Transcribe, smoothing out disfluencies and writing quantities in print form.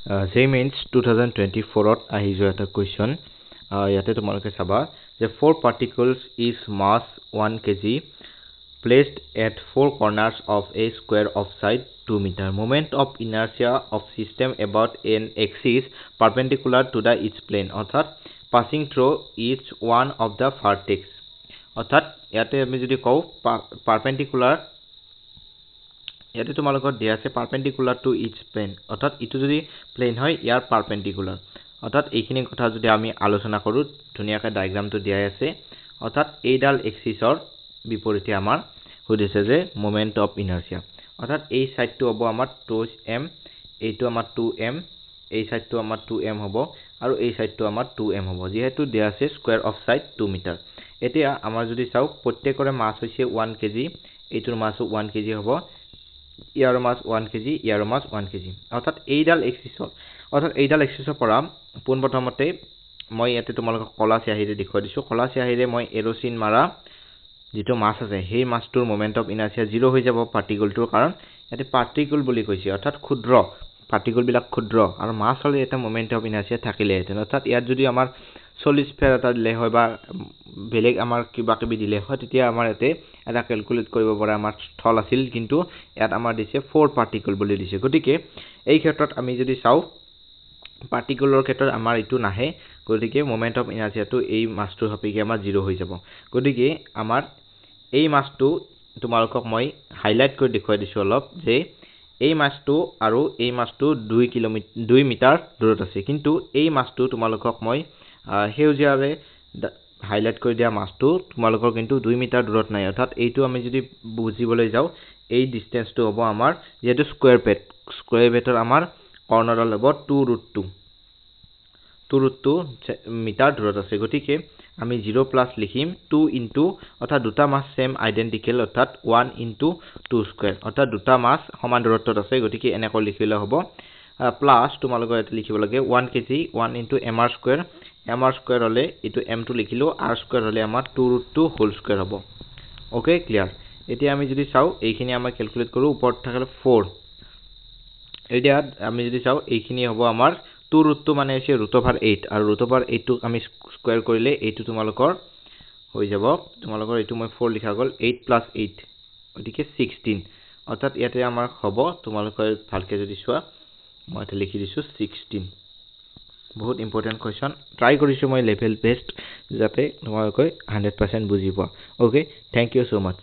Same means 2024 ahi jo eta question. Yate tomaloke saba the 4 particles is mass 1 kg placed at 4 corners of a square of side 2 meter. Moment of inertia of system about an axis perpendicular to the its plane. Orthat passing through each one of the vertex. Orthat yate ami jodi kau perpendicular ইয়াতে তোমালোকৰ দিয়া আছে পাৰপেন্ডিকুলাৰ two ইচ plan অৰ্থাৎ ইটো যদি plan হয় ইয়াৰ পাৰপেন্ডিকুলাৰ অৰ্থাৎ এইখিনি কথা যদি আমি আলোচনা কৰো ধুনিয়াকৈ ডায়াগ্ৰামটো দিয়া আছে অৰ্থাৎ এইডাল এক্সিসৰ বিপৰীতে আমাৰ হৈছে যে মোমেন্ট অফ ইনাৰ্সিয়া অৰ্থাৎ এই সাইডটো হ'ব আমাৰ 2m এইটো আমাৰ 2m এই সাইডটো আমাৰ 2m হ'ব আৰু এই সাইডটো আমাৰ 2m হ'ব যেহেতু দিয়া আছে স্কয়াৰ অফ সাইড 2 মিটাৰ এতিয়া আমাৰ যদি চাও প্ৰত্যেকৰে মাস হৈছে 1 কেজি এইটোৰ মাসও 1 কেজি হ'ব ইয়াৰ মাস 1 কেজি ইয়াৰ মাস 1 কেজি অৰ্থাৎ এইডাল এক্সিসৰ পৰা পোন প্ৰথমতে মই ইয়াতে তোমালোকক কলা চিয়াহিৰে দেখুৱাই দিছো কলা চিয়াহিৰে মই এৰোচিন মাৰা যেটো মাস আছে সেই মাসটোৰ মোমেন্ট অফ ইনাৰ্সিয়া 0 হৈ যাব পাৰ্টিকলটোৰ কাৰণ ইয়াতে পাৰ্টিকল বুলি কৈছে অৰ্থাৎ ক্ষুদ্ৰ পাৰ্টিকল বিলাক ক্ষুদ্ৰ আৰু মাস হলে এটা মোমেন্ট অফ ইনাৰ্সিয়া থাকিলে অৰ্থাৎ ইয়াত যদি আমাৰ 40 স্ফিয়াৰ এটা দিলে হয় বা বেলেগ আমাৰ কিবা কিবি দিলে হয় তেতিয়া আমাৰ এতে এটা ক্যালকুলেট কৰিব পৰা আমাৰ স্থল আছিল কিন্তু ইয়াত আমাৰ দিছে 4 পাৰ্টিকল বুলি দিছে গতিকে এই ক্ষেত্ৰত আমি যদি চাও পাৰ্টিকলৰ ক্ষেত্ৰত আমাৰ ইটো নাহে গতিকে মোমেন্ট অফ ইনাৰ্সিয়াটো এই মাসটোৰ হপিকে আমাৰ 0 হৈ যাব গতিকে আমাৰ এই মাসটো তোমালোকক মই হাইলাইট কৰি দেখুৱাই দিছো অলপ যে এই মাসটো আৰু এই মাসটো 2 মিটাৰ দূৰত আছে কিন্তু এই মাসটো তোমালোকক মই হেউজিয়াৰে হাইলাইট কৰি দিয়া মাসটো তোমালোকৰ কিন্তু 2 মিটাৰ দূৰত নাই অৰ্থাৎ এইটো আমি যদি বুজিবলৈ যাও এই ডিসটেন্সটো হ'ব আমাৰ যেটো স্কয়াৰ পেটৰ আমাৰ কৰ্ণৰডাল হ'ব 2√2 মিটাৰ দূৰত আছে গতিকে আমি 0 প্লাস লিখিম 2 ইনটু অৰ্থাৎ দুটা মাস সেম আইডেন্টিক্যাল অৰ্থাৎ 1 ইনটু 2 স্কয়াৰ অৰ্থাৎ দুটা মাস সমান দূৰত্বত আছে গতিকে এনেকৈ লিখিলে হ'ব প্লাস তোমালোকৰ এটা লিখিব লাগে 1 কেজি 1 ইনটু mr স্কয়াৰ হলে এটো m টো লিখিলো r স্কয়াৰ হলে আমাৰ 2√2 হোল স্কয়াৰ হ'ব ওকে ক্লিয়াৰ এতিয়া আমি যদি চাও এইখিনি আমাৰ ক্যালকুলেট কৰো ওপৰত থাকলে 4 এতিয়া আমি যদি চাও এইখিনি হ'ব আমাৰ 2√2 মানে আছে √8 আৰু √8 টো আমি স্কয়াৰ কৰিলে এইটো তোমালোকৰ হৈ যাব তোমালোকৰ এইটো মই 4 লিখা গল 8 + 8 গতিকে 16 অৰ্থাৎ ইয়াতে আমাৰ হ'ব তোমালোকৰ ভালকে যদি চোৱা মই এটা লিখি দিছো 16 বহুত ইম্পৰ্টেন্ট কোৱেশ্চন ট্ৰাই কৰিছো মই লেভেল বেস্ট যাতে তোমালোকে 100% বুজি পোৱা ওকে থ্যাংক ইউ সো মাচ